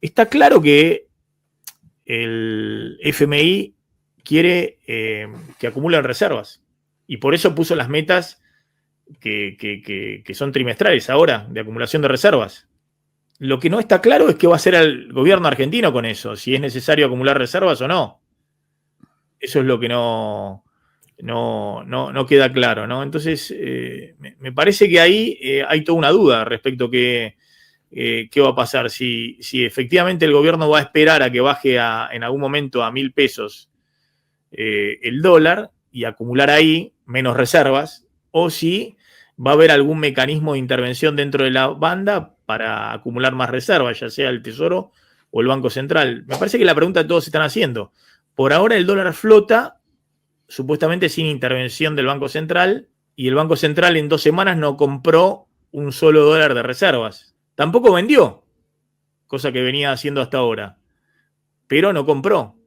Está claro que el FMI quiere que acumulen reservas y por eso puso las metas que son trimestrales ahora de acumulación de reservas. Lo que no está claro es qué va a hacer el gobierno argentino con eso, si es necesario acumular reservas o no. Eso es lo que no queda claro, ¿no? Entonces, me parece que ahí hay toda una duda respecto a qué va a pasar. Si efectivamente el gobierno va a esperar a que baje en algún momento a 1.000 pesos el dólar y acumular ahí menos reservas, o si va a haber algún mecanismo de intervención dentro de la banda para acumular más reservas, ya sea el Tesoro o el Banco Central. Me parece que la pregunta que todos están haciendo. Por ahora el dólar flota, supuestamente sin intervención del Banco Central, y el Banco Central en 2 semanas no compró un solo dólar de reservas. Tampoco vendió, cosa que venía haciendo hasta ahora, pero no compró,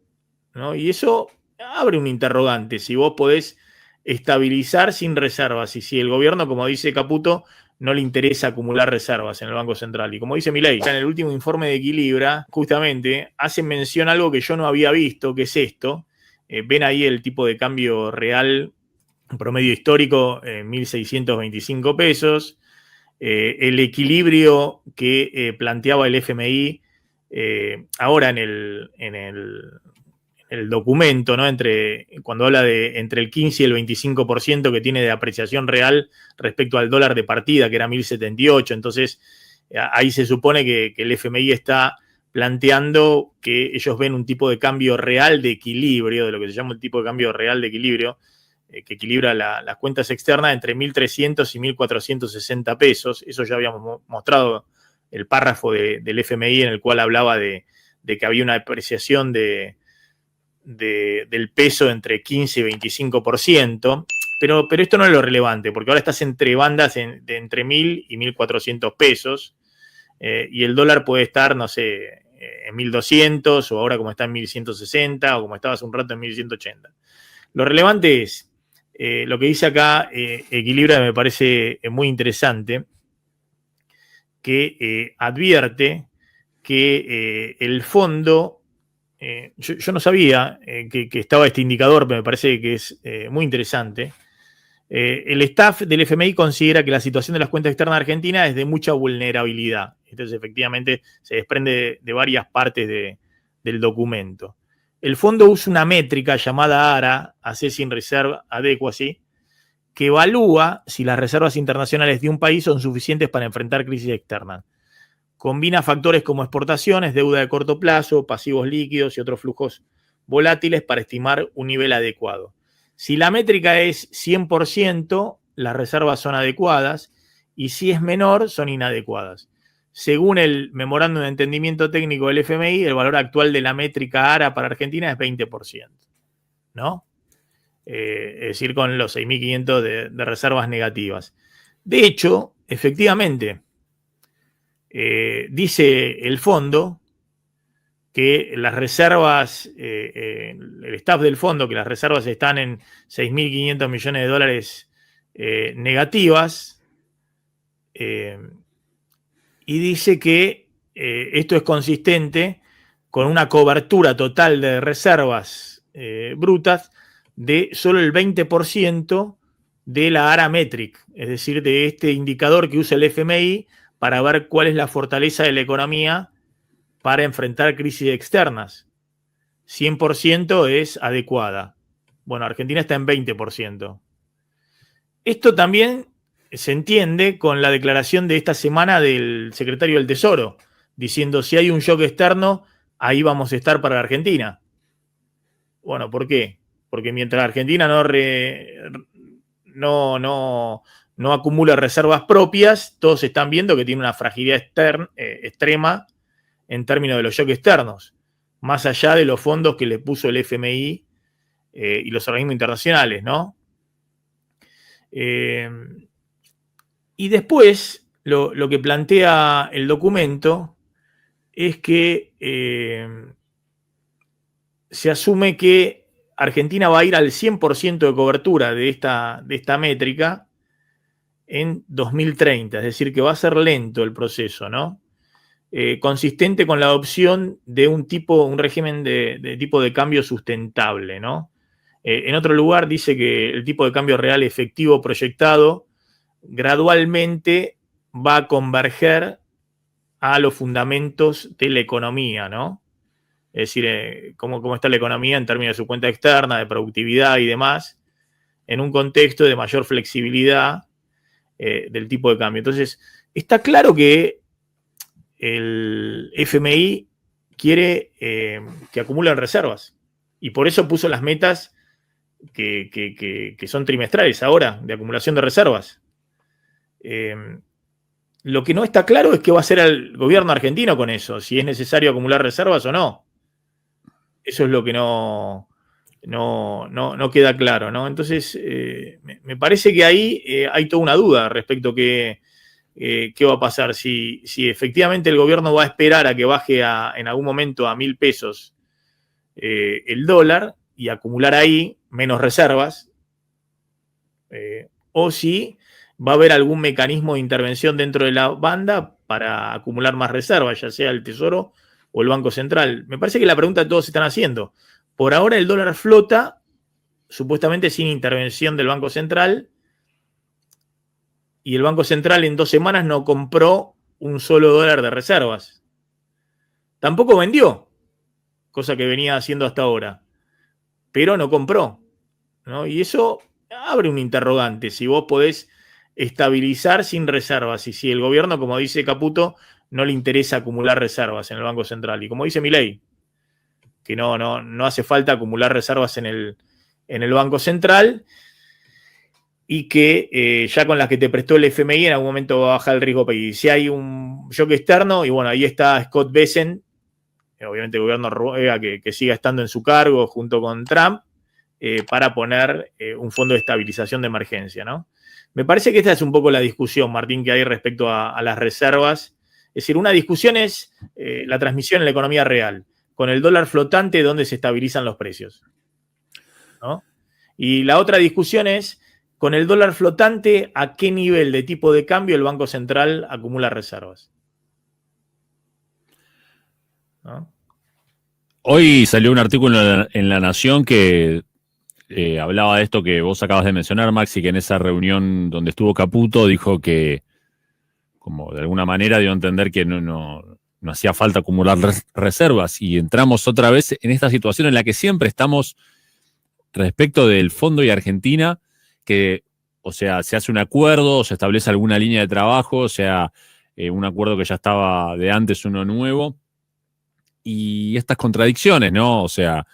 ¿no? Y eso abre un interrogante, si vos podés estabilizar sin reservas y si el gobierno, como dice Caputo, no le interesa acumular reservas en el Banco Central. Y como dice Milei, en el último informe de Equilibra, justamente, hace mención a algo que yo no había visto, que es esto. Ven ahí el tipo de cambio real, promedio histórico, 1.625 pesos. El equilibrio que planteaba el FMI ahora en el documento, ¿no? Cuando habla de entre el 15 y el 25% que tiene de apreciación real respecto al dólar de partida, que era 1.078. Entonces, ahí se supone que el FMI está planteando que ellos ven un tipo de cambio real de equilibrio, de lo que se llama el tipo de cambio real de equilibrio, que equilibra las cuentas externas entre 1.300 y 1.460 pesos. Eso ya habíamos mostrado el párrafo del FMI en el cual hablaba de que había una apreciación del peso entre 15 y 25%, pero esto no es lo relevante, porque ahora estás entre bandas de entre 1.000 y 1.400 pesos, y el dólar puede estar, no sé, en 1.200, o ahora como está en 1.160, o como estaba hace un rato en 1.180. Lo relevante es, lo que dice acá Equilibra, me parece muy interesante, que advierte que el fondo... yo no sabía que estaba este indicador, pero me parece que es muy interesante. El staff del FMI considera que la situación de las cuentas externas de Argentina es de mucha vulnerabilidad. Entonces, efectivamente, se desprende de varias partes del documento. El fondo usa una métrica llamada ARA, Assessing Reserve Adequacy, que evalúa si las reservas internacionales de un país son suficientes para enfrentar crisis externas. Combina factores como exportaciones, deuda de corto plazo, pasivos líquidos y otros flujos volátiles para estimar un nivel adecuado. Si la métrica es 100%, las reservas son adecuadas, y si es menor, son inadecuadas. Según el memorándum de entendimiento técnico del FMI, el valor actual de la métrica ARA para Argentina es 20%, ¿no? Es decir, con los 6.500 de reservas negativas. De hecho, efectivamente, dice el fondo que las reservas, el staff del fondo, que las reservas están en 6.500 millones de dólares negativas, y dice que esto es consistente con una cobertura total de reservas brutas de solo el 20% de la ARA Metric, es decir, de este indicador que usa el FMI para ver cuál es la fortaleza de la economía para enfrentar crisis externas. 100% es adecuada. Bueno, Argentina está en 20%. Esto también se entiende con la declaración de esta semana del secretario del Tesoro, diciendo si hay un shock externo, ahí vamos a estar para la Argentina. Bueno, ¿por qué? Porque mientras Argentina no acumula reservas propias, todos están viendo que tiene una fragilidad extrema en términos de los shocks externos, más allá de los fondos que le puso el FMI y los organismos internacionales, ¿no? Y después, lo que plantea el documento es que se asume que Argentina va a ir al 100% de cobertura de esta métrica en 2030, es decir, que va a ser lento el proceso, ¿no? consistente con la adopción de un régimen de tipo de cambio sustentable, ¿no? En otro lugar dice que el tipo de cambio real efectivo proyectado gradualmente va a converger a los fundamentos de la economía, ¿no? Es decir, cómo está la economía en términos de su cuenta externa, de productividad y demás, en un contexto de mayor flexibilidad del tipo de cambio. Entonces, está claro que el FMI quiere que acumulen reservas y por eso puso las metas que son trimestrales ahora, de acumulación de reservas. Lo que no está claro es qué va a hacer el gobierno argentino con eso, si es necesario acumular reservas o no. Eso es lo que no queda claro, ¿no? Entonces, me parece que ahí hay toda una duda respecto a qué va a pasar. Si efectivamente el gobierno va a esperar a que baje en algún momento a 1.000 pesos el dólar y acumular ahí menos reservas, o si va a haber algún mecanismo de intervención dentro de la banda para acumular más reservas, ya sea el Tesoro o el Banco Central. Me parece que la pregunta que todos se están haciendo. Por ahora el dólar flota, supuestamente sin intervención del Banco Central, y el Banco Central en 2 semanas no compró un solo dólar de reservas. Tampoco vendió, cosa que venía haciendo hasta ahora, pero no compró, ¿no? Y eso abre un interrogante, si vos podés estabilizar sin reservas y si el gobierno, como dice Caputo, no le interesa acumular reservas en el Banco Central. Y como dice Milei, que no hace falta acumular reservas en el Banco Central y que ya con las que te prestó el FMI en algún momento va a bajar el riesgo país. Si hay un shock externo, y bueno, ahí está Scott Bessent, obviamente el gobierno ruega que siga estando en su cargo junto con Trump, para poner un fondo de estabilización de emergencia, ¿no? Me parece que esta es un poco la discusión, Martín, que hay respecto a las reservas. Es decir, una discusión es la transmisión en la economía real, con el dólar flotante donde se estabilizan los precios, ¿no? Y la otra discusión es, con el dólar flotante, ¿a qué nivel de tipo de cambio el Banco Central acumula reservas? ¿No? Hoy salió un artículo en La Nación que hablaba de esto que vos acabas de mencionar, Maxi, que en esa reunión donde estuvo Caputo dijo que, como de alguna manera dio a entender que no hacía falta acumular reservas, y entramos otra vez en esta situación en la que siempre estamos respecto del Fondo y Argentina, que, o sea, se hace un acuerdo, o se establece alguna línea de trabajo, o sea, un acuerdo que ya estaba de antes, uno nuevo, y estas contradicciones, ¿no? O sea,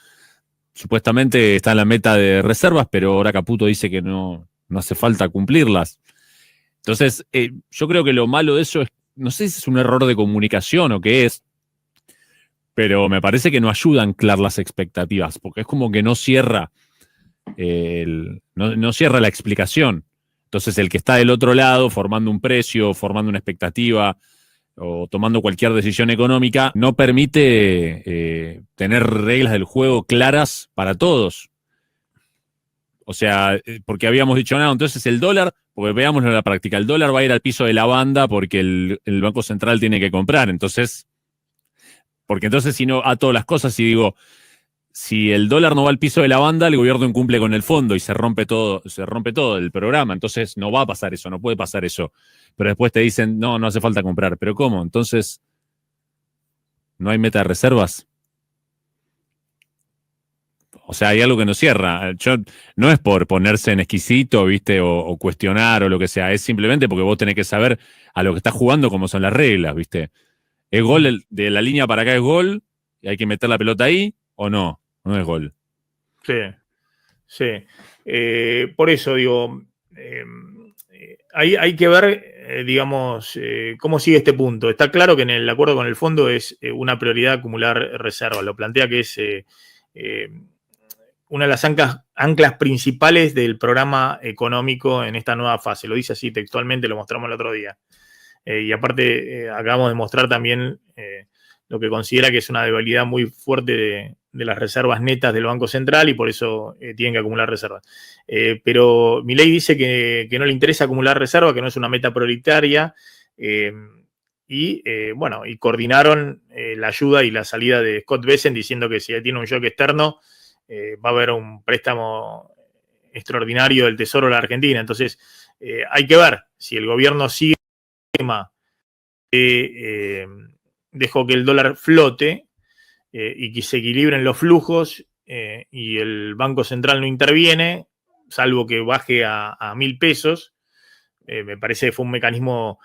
supuestamente está en la meta de reservas, pero ahora Caputo dice que no hace falta cumplirlas. Entonces, yo creo que lo malo de eso es, no sé si es un error de comunicación o qué es, pero me parece que no ayuda a anclar las expectativas, porque es como que no cierra no cierra la explicación. Entonces, el que está del otro lado, formando un precio, formando una expectativa o tomando cualquier decisión económica, no permite tener reglas del juego claras para todos. O sea, porque habíamos dicho, no, entonces el dólar, porque veámoslo en la práctica, el dólar va a ir al piso de la banda porque el Banco Central tiene que comprar. Entonces, porque entonces si no ato las cosas y digo, si el dólar no va al piso de la banda, el gobierno incumple con el fondo y se rompe todo el programa. Entonces no va a pasar eso, no puede pasar eso. Pero después te dicen, no hace falta comprar. ¿Pero cómo? Entonces, ¿no hay meta de reservas? O sea, hay algo que no cierra. No es por ponerse en exquisito, ¿viste? O cuestionar o lo que sea. Es simplemente porque vos tenés que saber a lo que estás jugando cómo son las reglas, ¿viste? ¿Es gol de la línea para acá es gol? ¿Y hay que meter la pelota ahí? ¿O no? No es gol. Sí, sí. Por eso digo, hay que ver, digamos, cómo sigue este punto. Está claro que en el acuerdo con el fondo es una prioridad acumular reservas. Lo plantea que es una de las anclas principales del programa económico en esta nueva fase. Lo dice así textualmente, lo mostramos el otro día. Y aparte, acabamos de mostrar también lo que considera que es una debilidad muy fuerte de las reservas netas del Banco Central y por eso tienen que acumular reservas. Pero Milei dice que no le interesa acumular reservas, que no es una meta prioritaria. y coordinaron la ayuda y la salida de Scott Bessent diciendo que si tiene un shock externo va a haber un préstamo extraordinario del Tesoro de la Argentina. Entonces hay que ver si el gobierno sigue el tema dejó que el dólar flote y que se equilibren los flujos y el Banco Central no interviene, salvo que baje a 1.000 pesos. Me parece que fue un mecanismo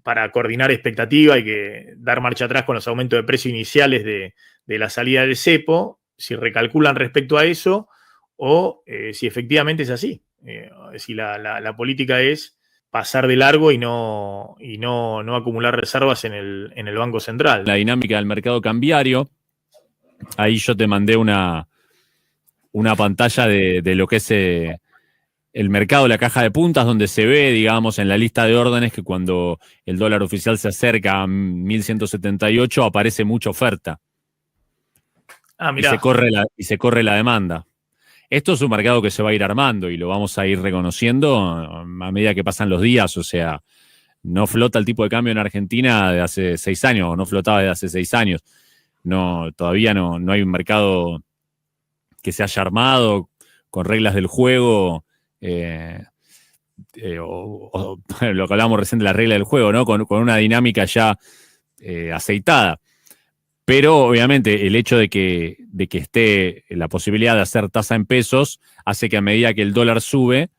para coordinar expectativa y que dar marcha atrás con los aumentos de precio iniciales de la salida del cepo, si recalculan respecto a eso o si efectivamente es así. Si la política es pasar de largo y no acumular reservas en el Banco Central. La dinámica del mercado cambiario, ahí yo te mandé una pantalla de lo que es el mercado, la caja de puntas, donde se ve, digamos, en la lista de órdenes que cuando el dólar oficial se acerca a 1.178 aparece mucha oferta. Mirá. Y se corre la demanda. Esto es un mercado que se va a ir armando y lo vamos a ir reconociendo a medida que pasan los días. O sea, no flota el tipo de cambio en Argentina de hace 6 años, o no flotaba desde hace 6 años. No, todavía no hay un mercado que se haya armado con reglas del juego, o lo que hablábamos recién de la regla del juego, ¿no? Con una dinámica ya aceitada. Pero obviamente el hecho de que esté la posibilidad de hacer tasa en pesos hace que a medida que el dólar sube,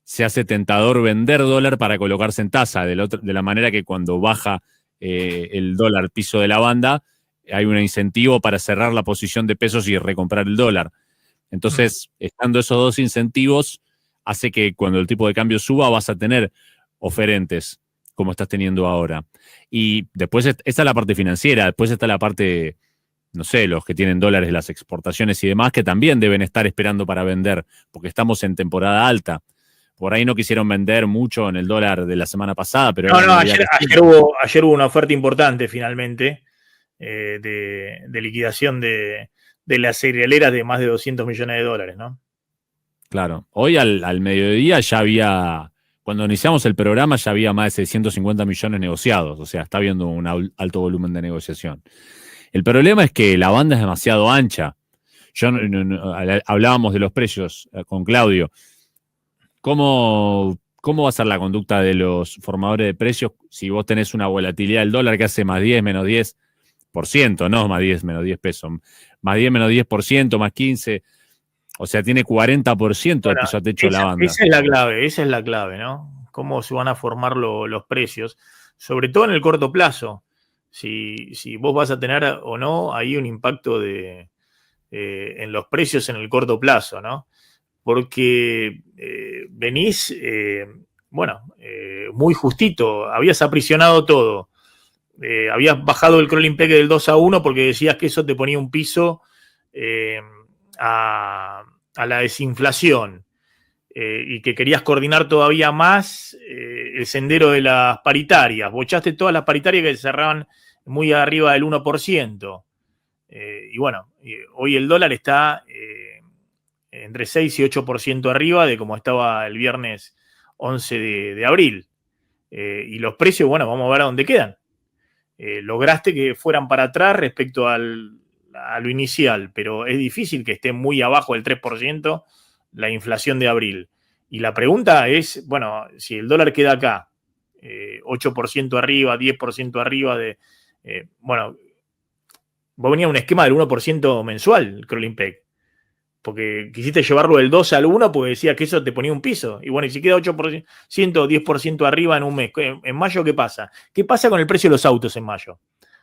se hace tentador vender dólar para colocarse en tasa, de la manera que cuando baja el dólar piso de la banda, hay un incentivo para cerrar la posición de pesos y recomprar el dólar. Entonces, estando esos dos incentivos, hace que cuando el tipo de cambio suba vas a tener oferentes como estás teniendo ahora. Y después esta es la parte financiera, después está la parte, no sé, los que tienen dólares, las exportaciones y demás, que también deben estar esperando para vender, porque estamos en temporada alta. Por ahí no quisieron vender mucho en el dólar de la semana pasada, pero... Ayer hubo una oferta importante finalmente de liquidación de las cerealeras de más de 200 millones de dólares, ¿no? Claro. Hoy al mediodía ya había... Cuando iniciamos el programa ya había más de 650 millones negociados, o sea, está habiendo un alto volumen de negociación. El problema es que la banda es demasiado ancha. Hablábamos de los precios con Claudio. ¿Cómo va a ser la conducta de los formadores de precios si vos tenés una volatilidad del dólar que hace más 10, menos 10%, no más 10, menos 10 pesos, más 10, menos 10%, más 15%? O sea, tiene 40% de piso a techo la banda. Esa es la clave, ¿no? Cómo se van a formar los precios, sobre todo en el corto plazo. Si vos vas a tener o no ahí un impacto en los precios en el corto plazo, ¿no? Porque venís, muy justito, habías aprisionado todo. Habías bajado el crawling peg del 2-1 porque decías que eso te ponía un piso a la desinflación y que querías coordinar todavía más el sendero de las paritarias. Bochaste todas las paritarias que cerraban muy arriba del 1%. Hoy el dólar está entre 6 y 8% arriba de como estaba el viernes 11 de abril. Y los precios, vamos a ver a dónde quedan. Lograste que fueran para atrás respecto a lo inicial, pero es difícil que esté muy abajo del 3% la inflación de abril. Y la pregunta es, si el dólar queda acá, 8% arriba, 10% arriba vos venía un esquema del 1% mensual, el crawling peg, porque quisiste llevarlo del 2 al 1 porque decías que eso te ponía un piso. Y si queda 8%, 10% arriba en un mes, ¿en mayo qué pasa? ¿Qué pasa con el precio de los autos en mayo?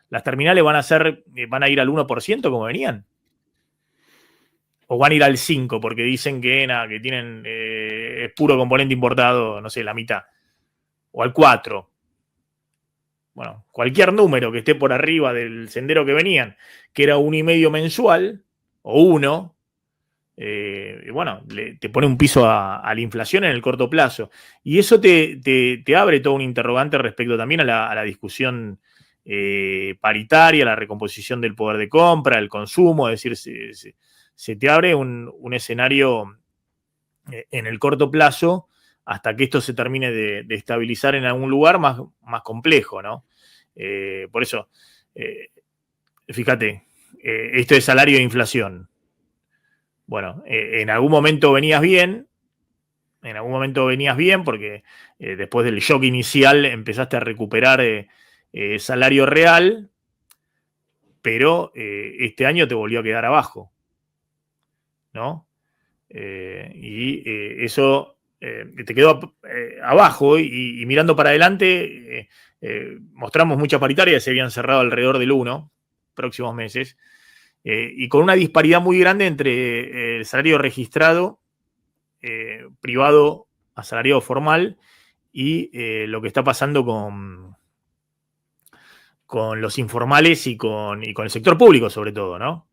¿Las terminales van a ir al 1% como venían? ¿O van a ir al 5% porque dicen que tienen puro componente importado, no sé, la mitad? ¿O al 4%? Cualquier número que esté por arriba del sendero que venían, que era 1,5 mensual, o 1, te pone un piso a la inflación en el corto plazo. Y eso te abre todo un interrogante respecto también a la discusión paritaria, la recomposición del poder de compra, el consumo. Es decir, se te abre un escenario en el corto plazo hasta que esto se termine de estabilizar en algún lugar más complejo, ¿no? Por eso, fíjate, esto es salario de inflación. Bueno, en algún momento venías bien porque después del shock inicial empezaste a recuperar salario real, pero este año te volvió a quedar abajo, ¿no? Eso te quedó abajo y mirando para adelante mostramos muchas paritarias, se habían cerrado alrededor del 1 próximos meses, y con una disparidad muy grande entre el salario registrado privado asalariado formal y lo que está pasando con los informales y con el sector público sobre todo, ¿no?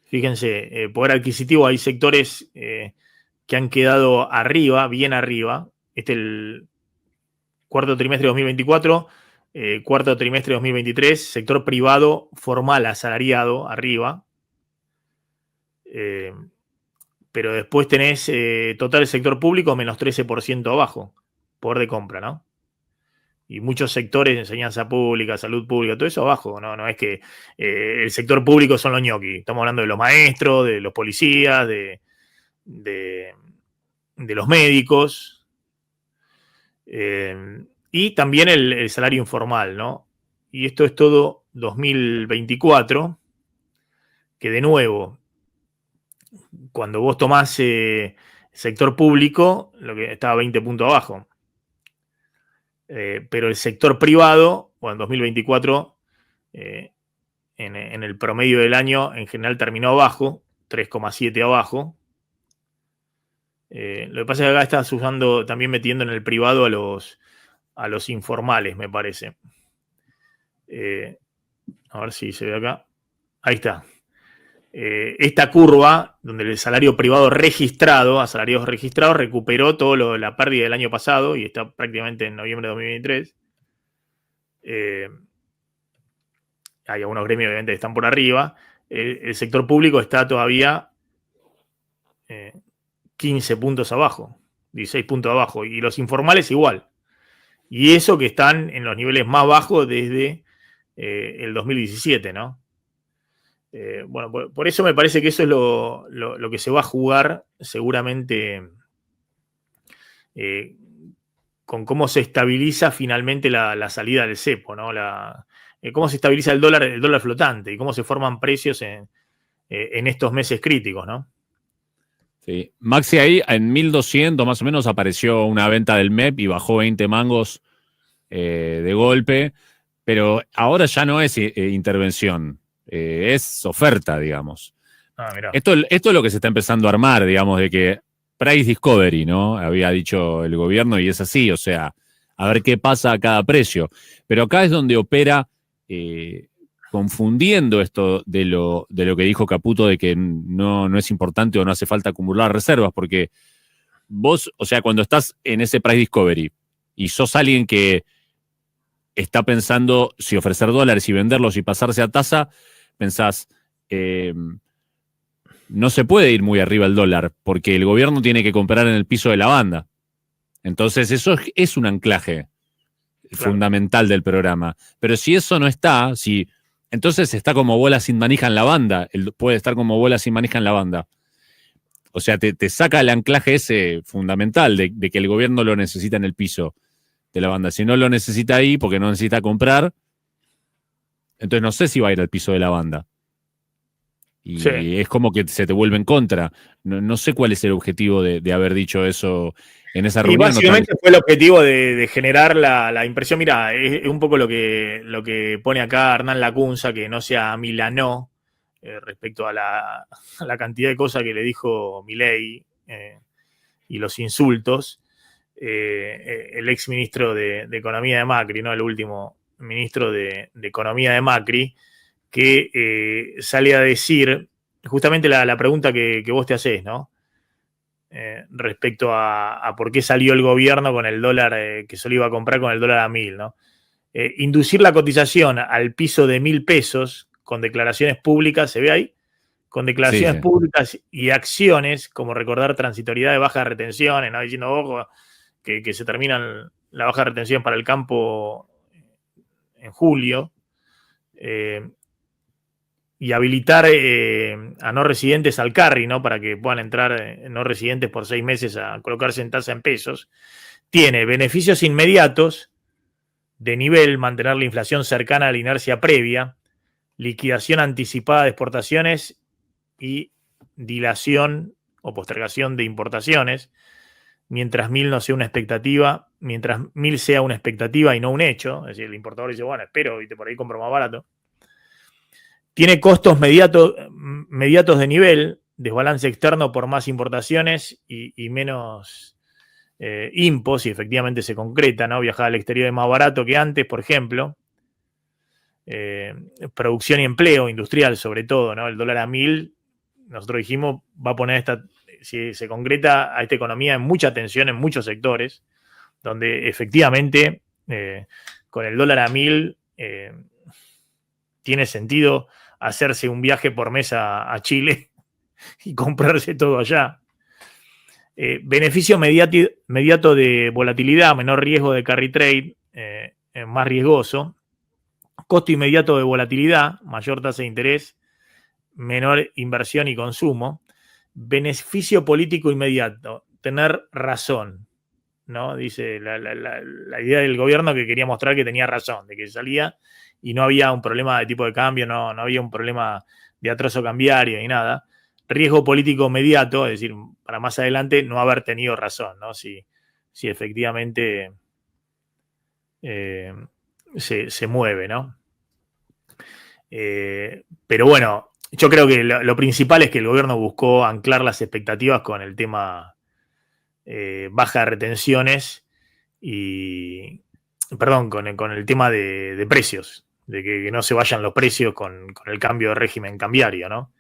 Fíjense, poder adquisitivo, hay sectores que han quedado arriba, bien arriba. Este es el cuarto trimestre de 2024, cuarto trimestre de 2023, sector privado formal asalariado arriba. Pero después tenés total sector público menos 13% abajo, poder de compra, ¿no? Y muchos sectores de enseñanza pública, salud pública, todo eso abajo, ¿no? No es que el sector público son los ñoquis. Estamos hablando de los maestros, de los policías, de los médicos. Y también el salario informal, ¿no? Y esto es todo 2024, que de nuevo, cuando vos tomás sector público, lo que estaba 20 puntos abajo. Pero el sector privado, bueno, en 2024, en el promedio del año, en general terminó abajo, 3,7 abajo. Lo que pasa es que acá estás usando, también metiendo en el privado a los informales, me parece. A ver si se ve acá. Ahí está. Esta curva, donde el salario privado registrado, asalariados registrados, recuperó toda la pérdida del año pasado y está prácticamente en noviembre de 2023. Hay algunos gremios obviamente que están por arriba. El sector público está todavía 15 puntos abajo, 16 puntos abajo, y los informales igual. Y eso que están en los niveles más bajos desde el 2017, ¿no? Bueno, por eso me parece que eso es lo que se va a jugar seguramente con cómo se estabiliza finalmente la salida del cepo, ¿no? Cómo se estabiliza el dólar flotante y cómo se forman precios en estos meses críticos, ¿no? Sí. Maxi, ahí en 1200 más o menos apareció una venta del MEP y bajó 20 mangos de golpe, pero ahora ya no es intervención. Es oferta, digamos. Mirá. Esto es lo que se está empezando a armar, digamos, de que price discovery, ¿no? Había dicho el gobierno y es así, o sea, a ver qué pasa a cada precio. Pero acá es donde opera confundiendo esto de lo que dijo Caputo de que no es importante o no hace falta acumular reservas, porque vos, o sea, cuando estás en ese price discovery y sos alguien que está pensando si ofrecer dólares y venderlos y pasarse a tasa, pensás, no se puede ir muy arriba el dólar porque el gobierno tiene que comprar en el piso de la banda. Entonces eso es un anclaje fundamental del programa. Pero si eso no está, entonces está como bola sin manija en la banda, puede estar como bola sin manija en la banda. O sea, te saca el anclaje ese fundamental de que el gobierno lo necesita en el piso de la banda. Si no lo necesita ahí porque no necesita comprar, entonces no sé si va a ir al piso de la banda. Y sí, es como que se te vuelve en contra. No sé cuál es el objetivo de haber dicho eso en esa reunión. Y básicamente fue el objetivo de generar la impresión. Mira, es un poco lo que pone acá Hernán Lacunza, que no sea Milanó respecto a la cantidad de cosas que le dijo Milei y los insultos. El ex ministro de Economía de Macri, ¿no? El último ministro de Economía de Macri, que sale a decir justamente la pregunta que vos te hacés, ¿no? Respecto a por qué salió el gobierno con el dólar que solo iba a comprar con el dólar a 1.000, ¿no? Inducir la cotización al piso de 1.000 pesos con declaraciones públicas, ¿se ve ahí? Con declaraciones públicas y acciones, como recordar transitoriedad de bajas retenciones, ¿no? Diciendo, ojo, que se terminan la baja de retención para el campo en julio, y habilitar a no residentes al carry, ¿no? Para que puedan entrar no residentes por 6 meses a colocarse en tasa en pesos, tiene beneficios inmediatos de nivel, mantener la inflación cercana a la inercia previa, liquidación anticipada de exportaciones y dilación o postergación de importaciones, mientras 1000 no sea una expectativa, mientras 1000 sea una expectativa y no un hecho, es decir, el importador dice, bueno, espero y por ahí compro más barato. Tiene costos mediatos de nivel, desbalance externo por más importaciones y menos impos, si efectivamente se concreta, ¿no? Viajar al exterior es más barato que antes, por ejemplo. Producción y empleo industrial, sobre todo, ¿no? El dólar a 1000, nosotros dijimos, va a poner si se concreta a esta economía en mucha tensión en muchos sectores, donde efectivamente con el dólar a 1000 tiene sentido hacerse un viaje por mes a Chile y comprarse todo allá. Beneficio inmediato de volatilidad, menor riesgo de carry trade, más riesgoso. Costo inmediato de volatilidad, mayor tasa de interés, menor inversión y consumo. Beneficio político inmediato, tener razón, ¿no? Dice la idea del gobierno que quería mostrar que tenía razón, de que salía y no había un problema de tipo de cambio, no había un problema de atraso cambiario ni nada. Riesgo político inmediato, es decir, para más adelante no haber tenido razón, ¿no? Si efectivamente se mueve, ¿no? Pero bueno, yo creo que lo principal es que el gobierno buscó anclar las expectativas con el tema baja de retenciones y, perdón, con el tema de precios, de que no se vayan los precios con el cambio de régimen cambiario, ¿no?